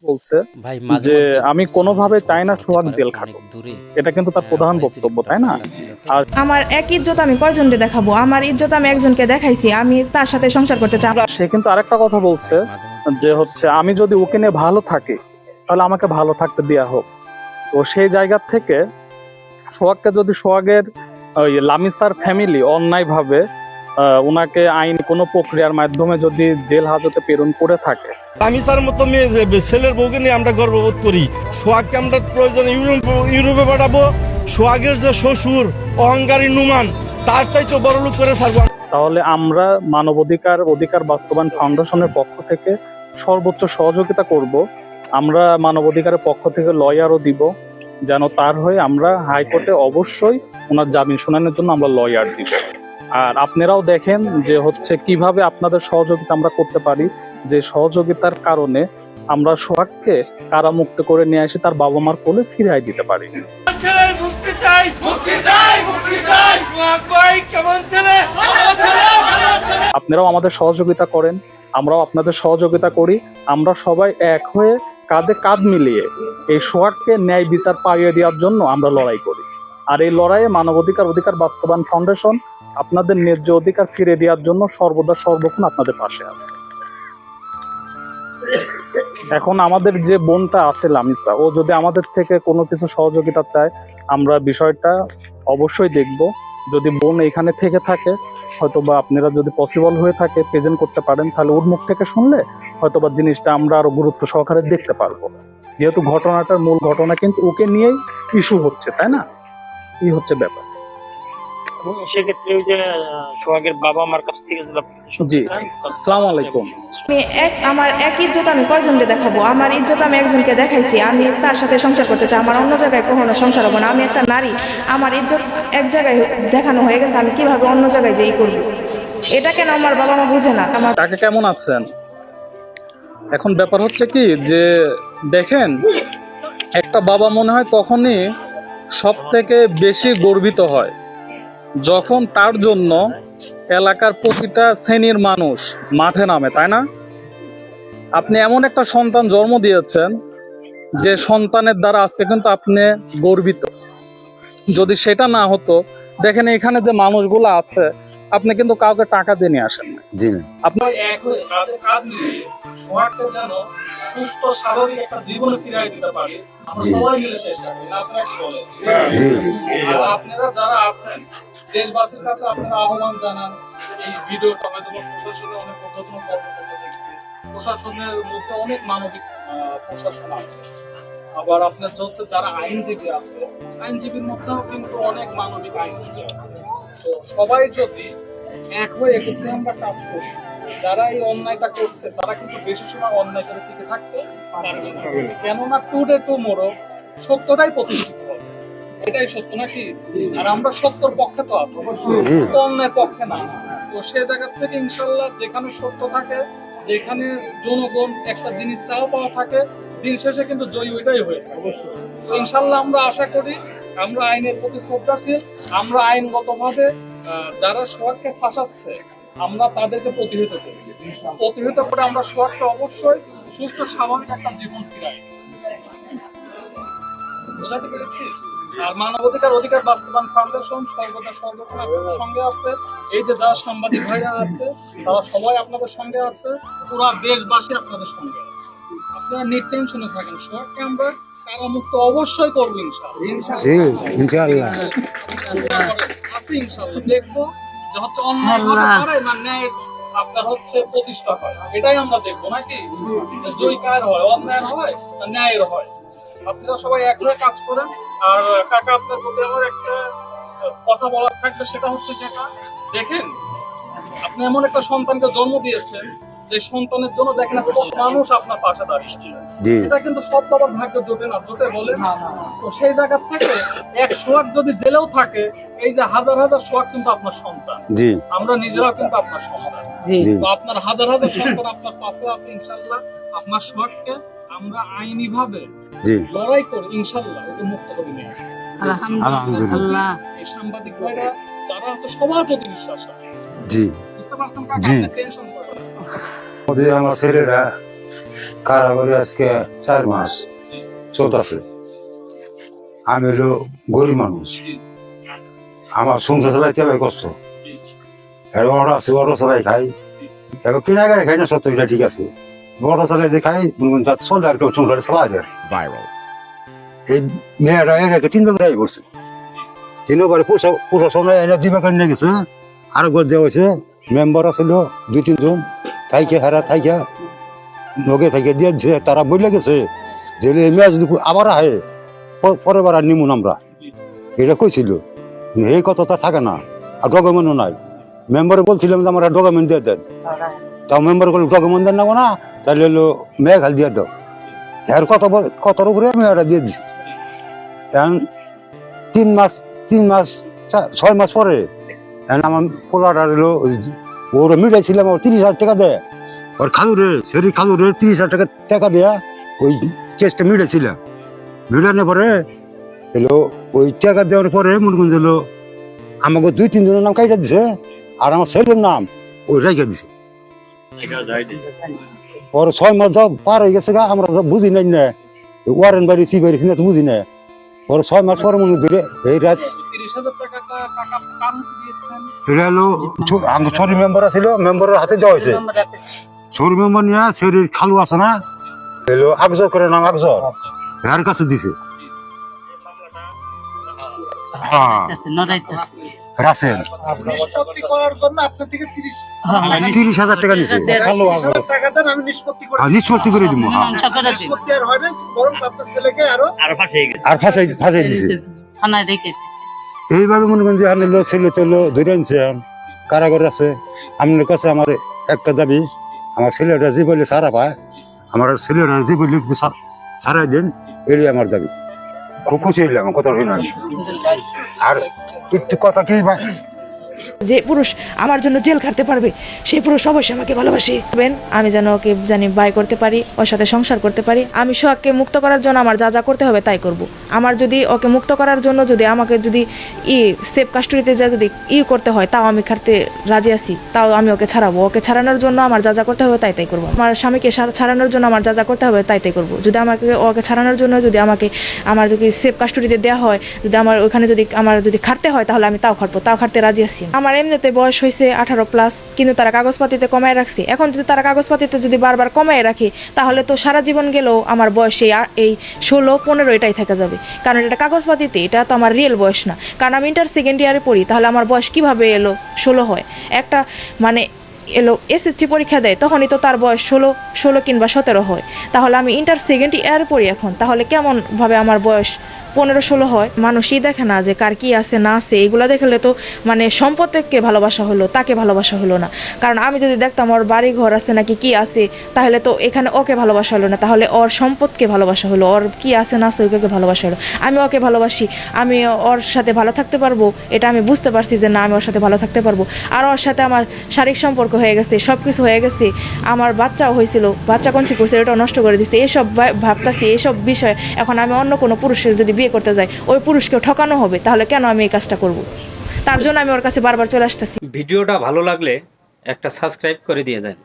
বলছে যে আমি কোনোভাবে চাই না সোহাগ জেল খাটুক, এটা কিন্তু তার প্রধান বক্তব্য, তাই না? আর আমার এক ইজ্জত আমি কয়জনকে দেখাবো? আমার ইজ্জত আমি একজনকে দেখাইছি, আমি তার সাথে সংসার করতে চাই। সে কিন্তু আরেকটা কথা বলছে যে হচ্ছে আমি যদি ওকে নিয়ে ভালো থাকি তাহলে আমাকে ভালো থাকতে দেওয়া হোক। তো সেই জায়গা থেকে সোহাগকে যদি সোহাগের ওই লামিসার ফ্যামিলি অন্যায়ভাবে ওনাকে আইন কোনো প্রক্রিয়ার মাধ্যমে যদি জেল হাজতে প্রেরণ করে থাকে, আমি স্যার মতো মেয়ে ছেলের বউকে নিয়ে আমরা গর্ববোধ করি। সোহাগকে আমরা প্রয়োজনে ইউরোপে পাঠাবো। সোহাগের যে শ্বশুর অহংকারী নুমান, তার চাইতে বড় লোক করে ছাড়বো। তাহলে আমরা অধিকার বাস্তবায়ন ফাউন্ডেশনের পক্ষ থেকে সর্বোচ্চ সহযোগিতা করব। আমরা মানবাধিকারের পক্ষ থেকে লয়ারও দিব, যেন তার হয়ে আমরা হাইকোর্টে অবশ্যই ওনার জামিন শুনানোর জন্য আমরা লয়ার দিব। আর আপনারাও দেখেন যে হচ্ছে কিভাবে আপনাদের সহযোগিতা আমরা করতে পারি, যে সহযোগিতার কারণে আমরা সোহাগকে কারামুক্ত করে নিয়ে এসে তার বাবা মার কোলে ফিরিয়ে দিতে পারি। আপনারাও আমাদের সহযোগিতা করেন, আমরাও আপনাদের সহযোগিতা করি। আমরা সবাই এক হয়ে কাঁধে কাঁধ মিলিয়ে এই সোহাগকে ন্যায় বিচার পাইয়ে দেওয়ার জন্য আমরা লড়াই করি। আর এই লড়াইয়ে অধিকার বাস্তবায়ন ফাউন্ডেশন আপনাদের ন্যায্য অধিকার ফিরে দেওয়ার জন্য সর্বদা সর্বক্ষণ আপনাদের পাশে আছে। এখন আমাদের যে বোনটা আছে লামিসা, ও যদি আমাদের থেকে কোনো কিছু সহযোগিতা চায়, আমরা বিষয়টা অবশ্যই দেখব। যদি বোন এখানে থেকে থাকে, হয়তোবা আপনারা যদি পসিবল হয়ে থাকে প্রেজেন্ট করতে পারেন, তাহলে ওর মুখ থেকে শুনলে হয়তোবা জিনিসটা আমরা আরো গুরুত্ব সহকারে দেখতে পারবো। যেহেতু ঘটনাটার মূল ঘটনা কিন্তু ওকে নিয়েই ইস্যু হচ্ছে, তাই না? এই হচ্ছে ব্যাপার। সেক্ষেত্রে ওই যে সোহাগের বাবা মার কাছ থেকে জি, আসসালামু আলাইকুম। আমার এক ইজ্জত আমি কয়জনকে দেখাবো? আমার ইজ্জত আমি একজনকে দেখাইছি, আমি তার সাথে সংসার করতে চাই। আমার অন্য জায়গায় কখনো সংসার হবো না। আমি একটা নারী, আমার ইজ্জত এক জায়গায় দেখানো হয়ে গেছে, আমি কিভাবে অন্য জায়গায় যেই করবো? এটা কেন আমার বাবা মা বুঝে না? আমার তাকে কেমন আছেন? এখন ব্যাপার হচ্ছে কি যে দেখেন, একটা বাবা মনে হয় তখনই সব থেকে বেশি গর্বিত হয় যখন তার জন্য এলাকার প্রতিটা শ্রেণীর মানুষ মাঠে নামে, তাই না? আপনি এমন একটা সন্তান জন্ম দিয়েছেন যে সন্তানের দ্বারা আজকে কিন্তু আপনি গর্বিত। যদি সেটা না হতো, দেখেন এখানে যে মানুষগুলো আছে, আপনি কিন্তু কাউকে টাকা দিয়ে নিয়ে আসেন না। আপনার এক হয়ে কাঁধে কাঁধ মিলিয়ে সোহাগকে যেন সুস্থ স্বাভাবিক একটা জীবনে ফিরিয়ে দিতে পারি, আমরা সবাই মিলে চেষ্টা করি। আপনারা কি বলেন? আর আপনারা যারা আছেন দেশবাসীর কাছে আপনারা আহ্বান জানান, এই ভিডিওটা হয়তো প্রশাসনের অনেক ঊর্ধ্বতন কর্মকর্তা দেখছে, প্রশাসনের মধ্যে অনেক মানবিক প্রশাসন আছে, আবার আপনার হচ্ছে যারা আইনজীবী আছে, আইনজীবীর মধ্যেও কিন্তু অনেক মানবিক আইনজীবী আছে। তো সবাই যদি এক হয়ে একত্রে আমরা কাজ করি, যারা এই অন্যায়টা করছে তারা কিন্তু বেশি সময় অন্যায় করে টিকে থাকতে পারবে না। কেননা টুডে টুমরো সত্যটাই প্রতিষ্ঠিত হবে, এটাই সত্য নাকি? আর আমরা সত্যর পক্ষে তো আছি, অন্যায় পক্ষে না। তো সে জায়গা থেকে ইনশাল্লাহ যেখানে সত্য থাকে, যেখানে জনগণ একটা জিনিস চাও পাওয়া থাকে, দিন শেষে কিন্তু জয়ী ওইটাই হয়ে থাকে। ইনশাল্লাহ আমরা আশা করি, আমরা আইনের প্রতি শ্রদ্ধাশীল, আমরা আইনগতভাবে যারা সোহাগকে ফাঁসাচ্ছে আমরা তাদেরকে প্রতিহত করি। প্রতিহত করে আমরা সোহাগকে অবশ্যই সুস্থ স্বাভাবিক একটা জীবন ফিরাই। বোঝাতে পেরেছি? আর অধিকার বাস্তবায়ন ফাউন্ডেশন সর্বদা সর্বক্ষণ আপনাদের সঙ্গে আছে। এই যে যারা সাংবাদিক ভাইরা আছে তারা সবাই আপনাদের সঙ্গে আছে, পুরা দেশবাসী আপনাদের সঙ্গে আছে। আপনারা নির্টেনশনে থাকেন, সোহাগকে আমরা কারামুক্ত অবশ্যই করবো ইনশাআল্লাহ। আছি ইনশাআল্লাহ। দেখবো যে হচ্ছে অন্যায় করে না ন্যায় আপনার হচ্ছে প্রতিষ্ঠা হয়, এটাই আমরা দেখবো নাকি? জয় কার হয়, অন্যায়ের হয় না ন্যায়ের হয়। আপনারা সবাই এক হয়ে কাজ করেন। আর কাকা, আপনার প্রতি আমার একটা কথা বলার থাকবে, সেটা হচ্ছে যেটা দেখেন, আপনি এমন একটা সন্তানকে জন্ম দিয়েছেন যে সন্তানের জন্য দেখেন মানুষ আপনার পাশে দাঁড়িয়েছে। এটা কিন্তু সব বাবার ভাগ্য জোটে না, জোটে বলে। তো সেই জায়গা থেকে এক সোহাগ যদি জেলেও থাকে, এই যে হাজার হাজার সোহাগ কিন্তু আপনার সন্তান, আমরা নিজেরাও কিন্তু আপনার সন্তান। তো আপনার হাজার হাজার সন্তান আপনার পাশে আছে। ইনশাল্লাহ আপনার সোহাগকে আমরা আইনি ভাবে লড়াই করে ইনশাল্লাহ ওকে মুক্ত করে নিয়ে আসবো। আলহামদুলিল্লাহ। এই সাংবাদিক ভাইরা যারা আছে সবার প্রতি বিশ্বাস আছে। বুঝতে পারছেন কাকা? টেনশন করেন না। আমার ছেলেরা কারাগারে আজকে 4 মাস চলতেছে। আমি হলো গরিব মানুষ, আমার সংসার চালাইতে হবে কষ্ট। এবার অটো আছে, অটো চালাই খাই, এবার কিনা গাড়ি খাই না, সত্য এটা ঠিক আছে। অটো চালাই যে খাই যাতে চলে আর কেউ সংসারে চালাই যায়। এই মেয়েটা একে 3 বছর আগে করছে, 3 বারে প্রশাসন এনে 2 বছর নিয়ে গেছে, আরেকবার দেওয়া হয়েছে। মেম্বার আছিল 2-3 জন, থাইকে হারা থাইকে নগে থেকে দিয়েছে। তারা বলে গেছে যে এই মেয়ে যদি আবার আহে পরের বার আর নিমুন আমরা, এটা কইছিল। এই কথা তো থাকে না, আর ডকুমেন্টও নাই। মেম্বারে বলছিলাম যে আমার ডকুমেন্ট দিয়ে দেন, তাও মেম্বার বলে ডকুমেন্ট দেন নেবো না, তাহলে হলো মেয়ে খালি দিয়ে দাও। এর কথার উপরে আমি এটা দিয়ে দিছি। এখন 3 মাস 6 মাস পরে আমার পোলাটা হলো ওর মিটাইছিলাম, ওর 30,000 টাকা দেয়। ওর খালুরে সেরি খালুরে 30,000 টাকা দেয়া ওই কেসটা মিটাইছিলাম। মিটানোর পরে এলো ওই টাকা দেওয়ার পরে মনে করুন হলো আমাকে 2-3 জনের নাম কাইটা দিছে, আর আমার ছেলের নাম ওই রেখে দিছে। পরে 6 মাস যাও পার হয়ে গেছে, আমরা বুঝি নাই না ওয়ারেন বাড়িছি বাড়িছি না, তো বুঝি না। পরে 6 মাস পরে মনে ধরে এই রাত এটা হলো আমার শরীর মেম্বার ছিল, মেম্বারের হাতে দেওয়া হয়েছে। শরীর মেম্বার নিয়ে শরীর খালু আছে না, এলো আকজর করে নাম আকজর, এর কাছে দিছে। হ্যাঁ রাসেল 30,000 টাকা নিছে, নিষ্পত্তি করে দিব। আর ফাঁসাই দিছে। এইভাবে মনে করেন যে আপনার ছেলে তো ধরে আনছে, কারাগার আছে। আপনার কাছে আমার একটা দাবি, আমার ছেলেটা যে বলে সারা পায়, আমার ছেলেটা যে বলে সারাই দেন, এটাই আমার দাবি। খুব খুশি হইলাম কথা হইল। আর একটু কথা কি ভাই, যে পুরুষ আমার জন্য জেল খাটতে পারবে সেই পুরুষ অবশ্যই আমাকে ভালোবাসে। আমি যেন ওকে বাই করতে পারি, ওর সাথে সংসার করতে পারি। আমি সোহাগকে মুক্ত করার জন্য আমার যা যা করতে হবে তাই করব। আমার যদি ওকে মুক্ত করার জন্য যদি আমাকে যদি সেফ কাস্টডিতে যা যদি করতে হয়, তাও আমি খাটতে রাজি আছি, তাও আমি ওকে ছাড়াবো। ওকে ছাড়ানোর জন্য আমার যা যা করতে হবে তাই করবো। আমার স্বামীকে ছাড়ানোর জন্য আমার যা যা করতে হবে তাই করবো। যদি ওকে ছাড়ানোর জন্য যদি আমার যদি সেফ কাস্টডিতে দেওয়া হয়, যদি আমার ওখানে যদি খাটতে হয়, তাহলে আমি তাও খাটতে রাজি আছি। আমার এমনিতে বয়স হয়েছে 18+, কিন্তু তারা কাগজপাতিতে কমায় রাখছে। এখন যদি তারা কাগজপাতিতে যদি বারবার কমায় রাখে, তাহলে তো সারা জীবন গেলেও আমার বয়স এই 16-15 এটাই থেকে যাবে। কারণ এটা কাগজপাতিতে, এটা তো আমার রিয়েল বয়স না। কারণ আমি ইন্টার 2nd ইয়ারে পড়ি, তাহলে আমার বয়স কিভাবে 16 হয়? একটা মানে এসএসসি পরীক্ষা দেয়, তখনই তো তার বয়স 16 কিংবা 17 হয়। তাহলে আমি ইন্টার 2nd ইয়ারে পড়ি এখন, তাহলে কেমনভাবে আমার বয়স 15-16 হয়? মানুষই দেখে না যে কার কি আছে না আছে। এগুলো দেখলে তো মানে সম্পদকে ভালোবাসা হলো, তাকে ভালোবাসা হলো না। কারণ আমি যদি দেখতাম ওর বাড়ি ঘর আছে নাকি কি আছে, তাহলে তো এখানে ওকে ভালোবাসা হলো না, তাহলে ওর সম্পদকে ভালোবাসা হলো, ওর কি আছে না আছে ওকে ভালোবাসা হলো। আমি ওকে ভালোবাসি, আমি ওর সাথে ভালো থাকতে পারবো, এটা আমি বুঝতে পারছি যে না, আমি ওর সাথে ভালো থাকতে পারবো। আর ওর সাথে আমার শারীরিক সম্পর্ক হয়ে গেছে, সব কিছু হয়ে গেছে। আমার বাচ্চাও হয়েছিল, বাচ্চা কনসিভ করছে, এটাও নষ্ট করে দিচ্ছে। এইসব ভাবতাছি, এইসব বিষয় এখন আমি অন্য কোনো পুরুষের যদি বিয়ে করতে যাই, ওই পুরুষকেও ঠকানো হবে, তাহলে কেন আমি এই কাজটা করব? তার জন্য আমি ওর কাছে বারবার চলে আসতেছি। ভিডিওটা ভালো লাগলে একটা সাবস্ক্রাইব করে দিয়ে দেন।